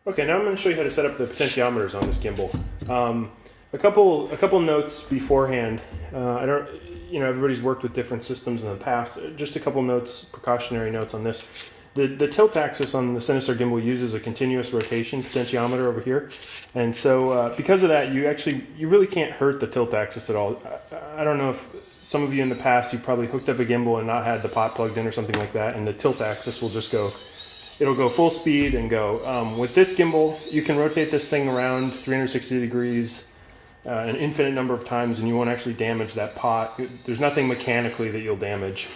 Okay, now I'm going to show you how to set up the potentiometers on this gimbal. A couple notes beforehand. I don't, everybody's worked with different systems in the past. Just a couple notes, precautionary notes on this. The tilt axis on the Sinistar gimbal uses a continuous rotation potentiometer over here, and so because of that, you really can't hurt the tilt axis at all. I don't know if some of you in the past you probably hooked up a gimbal and not had the pot plugged in or something like that, and the tilt axis will just go. It'll go full speed and go. With this gimbal, you can rotate this thing around 360 degrees an infinite number of times, and you won't actually damage that pot. There's nothing mechanically that you'll damage.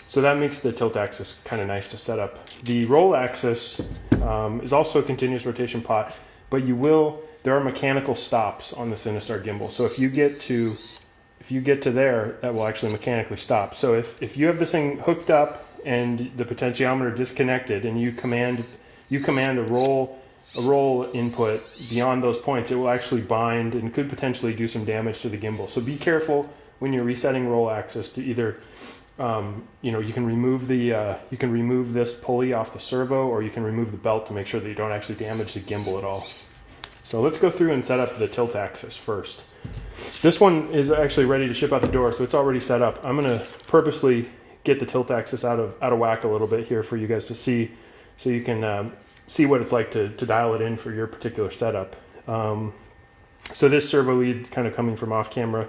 So that makes the tilt axis kind of nice to set up. The roll axis is also a continuous rotation pot, but there are mechanical stops on the Sinistar gimbal. So if you get to there, that will actually mechanically stop. So if you have this thing hooked up and the potentiometer disconnected, and you command a roll input beyond those points, it will actually bind and could potentially do some damage to the gimbal. So be careful when you're resetting roll axis to either, you can remove this pulley off the servo, or you can remove the belt to make sure that you don't actually damage the gimbal at all. So let's go through and set up the tilt axis first. This one is actually ready to ship out the door, so it's already set up. I'm going to purposely get the tilt axis out of whack a little bit here for you guys to see, so you can see what it's like to dial it in for your particular setup. So this servo lead, kind of coming from off camera,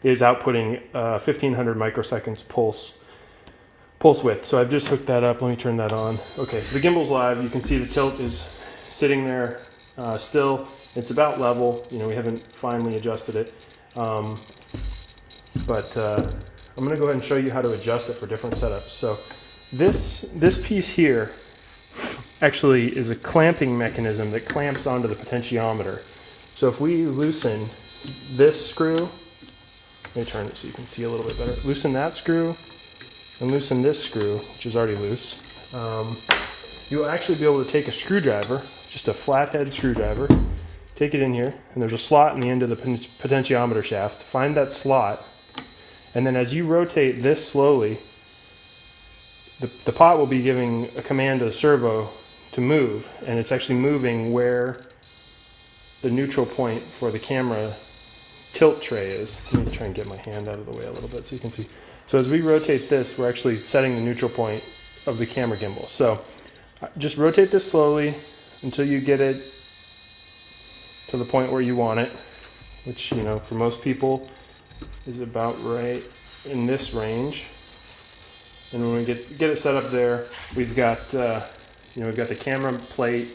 is outputting 1500 microseconds pulse width. So I've just hooked that up. Let me turn that on. Okay, so the gimbal's live. You can see the tilt is sitting there still. It's about level. We haven't finally adjusted it, but I'm going to go ahead and show you how to adjust it for different setups. So this piece here actually is a clamping mechanism that clamps onto the potentiometer. So if we loosen this screw, let me turn it so you can see a little bit better. Loosen that screw and loosen this screw, which is already loose. You'll actually be able to take a screwdriver, just a flathead screwdriver, take it in here, and there's a slot in the end of the potentiometer shaft. Find that slot, and then as you rotate this slowly, the pot will be giving a command to the servo to move, and it's actually moving where the neutral point for the camera tilt tray is. Let me try and get my hand out of the way a little bit so you can see. So as we rotate this, we're actually setting the neutral point of the camera gimbal. So just rotate this slowly until you get it to the point where you want it, which, for most people is about right in this range. And when we get it set up there, we've got the camera plate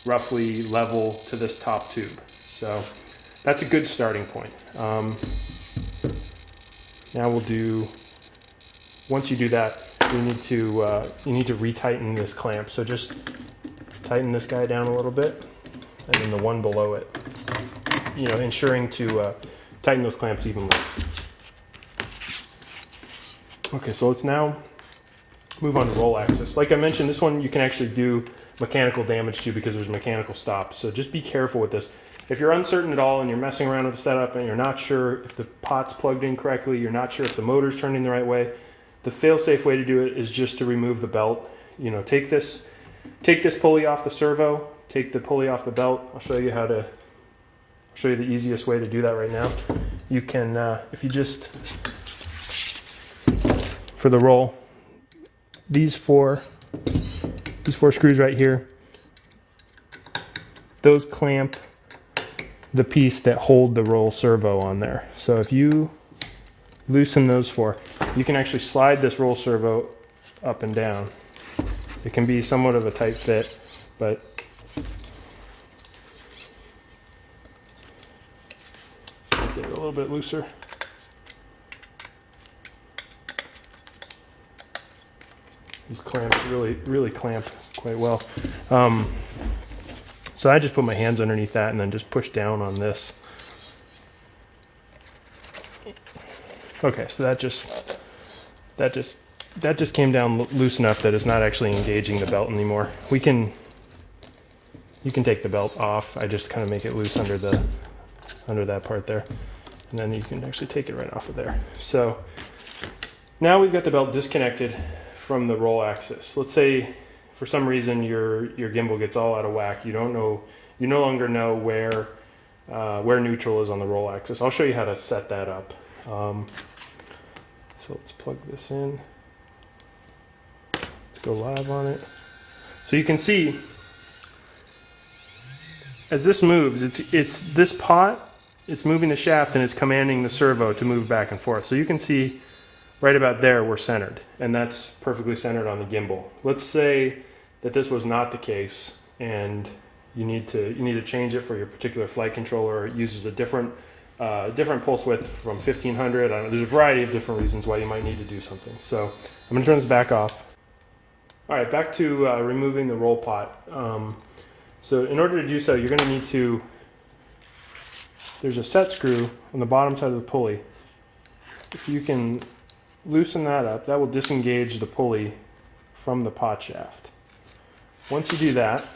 roughly level to this top tube. So that's a good starting point. Now once you do that, you need to retighten this clamp. So just tighten this guy down a little bit, and then the one below it, ensuring to tighten those clamps evenly. Okay, so let's now move on to roll axis. Like I mentioned, this one you can actually do mechanical damage to because there's mechanical stops. So just be careful with this. If you're uncertain at all and you're messing around with the setup and you're not sure if the pot's plugged in correctly, you're not sure if the motor's turning the right way, the fail-safe way to do it is just to remove the belt. Take this pulley off the servo, take the pulley off the belt. I'll show you the easiest way to do that right now. You can, if you just, for the roll, these four screws right here, those clamp the piece that hold the roll servo on there. So if you loosen those four, you can actually slide this roll servo up and down. It can be somewhat of a tight fit, but get it a little bit looser. These clamps really clamp quite well. So I just put my hands underneath that and then just push down on this. Okay, so that just came down loose enough that it's not actually engaging the belt anymore. You can take the belt off. I just kind of make it loose under that part there, and then you can actually take it right off of there. So now we've got the belt disconnected from the roll axis. Let's say for some reason your gimbal gets all out of whack, you no longer know where neutral is on the roll axis. I'll show you how to set that up. So let's plug this in. Let's go live on it. So you can see as this moves, it's this pot, it's moving the shaft and it's commanding the servo to move back and forth. So you can see right about there we're centered, and that's perfectly centered on the gimbal. Let's say that this was not the case and you need to change it for your particular flight controller. It uses a different pulse width from 1500. There's a variety of different reasons why you might need to do something. So I'm going to turn this back off. All right, back to removing the roll pot. So in order to do so, you're going to need to, there's a set screw on the bottom side of the pulley. If you can loosen that up, that will disengage the pulley from the pot shaft. Once you do that,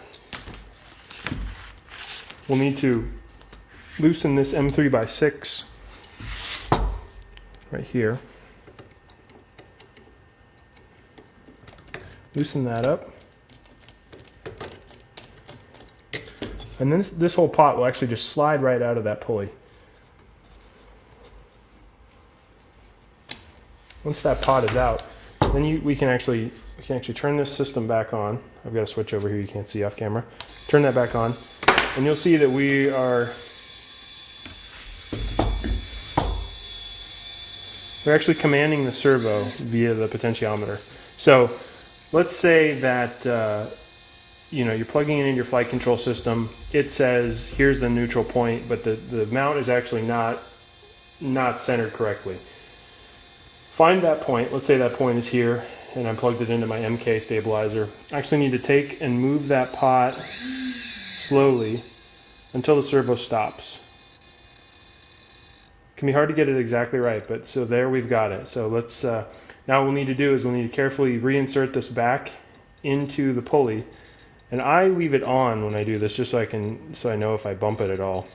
we'll need to loosen this M3x6 right here. Loosen that up. And then this whole pot will actually just slide right out of that pulley. Once that pot is out, then we can actually turn this system back on. I've got a switch over here you can't see off camera. Turn that back on, and you'll see that we're actually commanding the servo via the potentiometer. So let's say that you're plugging it into your flight control system. It says here's the neutral point, but the mount is actually not centered correctly. Find that point. Let's say that point is here, and I plugged it into my MK stabilizer. I actually need to take and move that pot slowly until the servo stops. It can be hard to get it exactly right, but so there we've got it. So let's now what we'll need to do is we'll need to carefully reinsert this back into the pulley, and I leave it on when I do this just so I know if I bump it at all.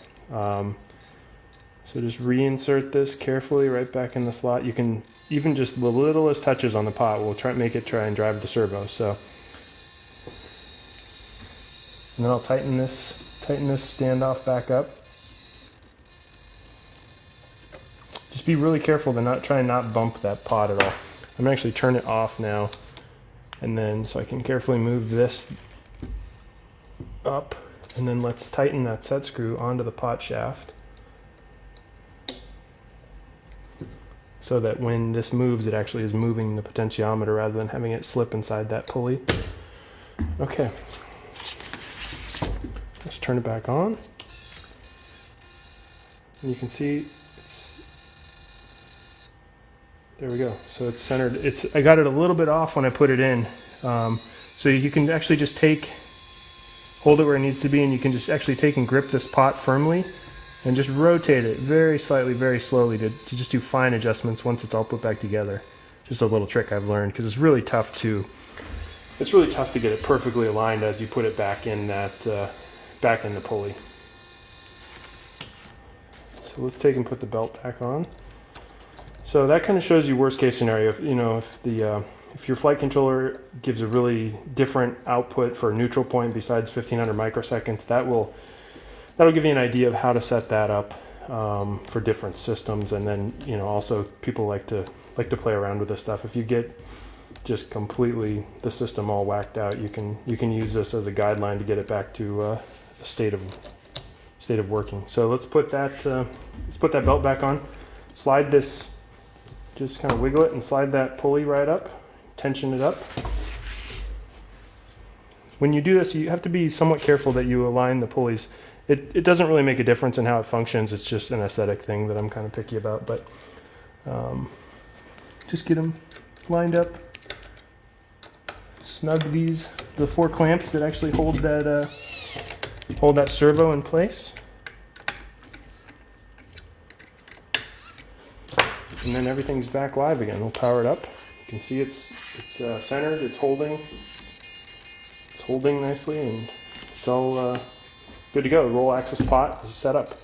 So just reinsert this carefully right back in the slot. You can even just the littlest touches on the pot will try and drive the servo. So, and then I'll tighten this standoff back up. Just be really careful to try and not bump that pot at all. I'm gonna actually turn it off now, and then so I can carefully move this up, and then let's tighten that set screw onto the pot shaft, so that when this moves, it actually is moving the potentiometer rather than having it slip inside that pulley. Okay, let's turn it back on. And you can see there we go. So it's centered. I got it a little bit off when I put it in. So you can actually just hold it where it needs to be, and you can just actually take and grip this pot firmly and just rotate it very slightly, very slowly to just do fine adjustments once it's all put back together. Just a little trick I've learned, because it's really tough to get it perfectly aligned as you put it back in back in the pulley. So let's take and put the belt back on. So that kind of shows you worst case scenario. If your flight controller gives a really different output for a neutral point besides 1500 microseconds, that'll give you an idea of how to set that up for different systems. And then also people like to play around with this stuff. If you get just completely the system all whacked out, you can use this as a guideline to get it back to a state of working. So let's put that belt back on. Slide this, just kind of wiggle it and slide that pulley right up. Tension it up. When you do this, you have to be somewhat careful that you align the pulleys. It doesn't really make a difference in how it functions. It's just an aesthetic thing that I'm kind of picky about. But just get them lined up. Snug the 4 clamps that actually hold that servo in place. And then everything's back live again. We'll power it up. You can see it's centered. It's holding nicely, and it's all good to go. The roll axis pot is set up.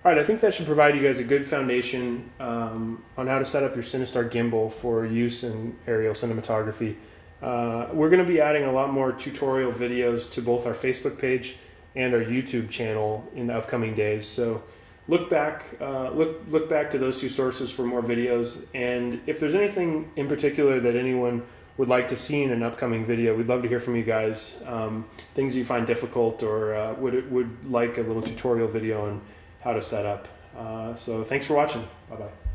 All right, I think that should provide you guys a good foundation on how to set up your Cinestar gimbal for use in aerial cinematography. We're going to be adding a lot more tutorial videos to both our Facebook page and our YouTube channel in the upcoming days. So look back to those two sources for more videos. And if there's anything in particular that anyone would like to see in an upcoming video, we'd love to hear from you guys. Things you find difficult or would like a little tutorial video on how to set up. So thanks for watching. Bye-bye.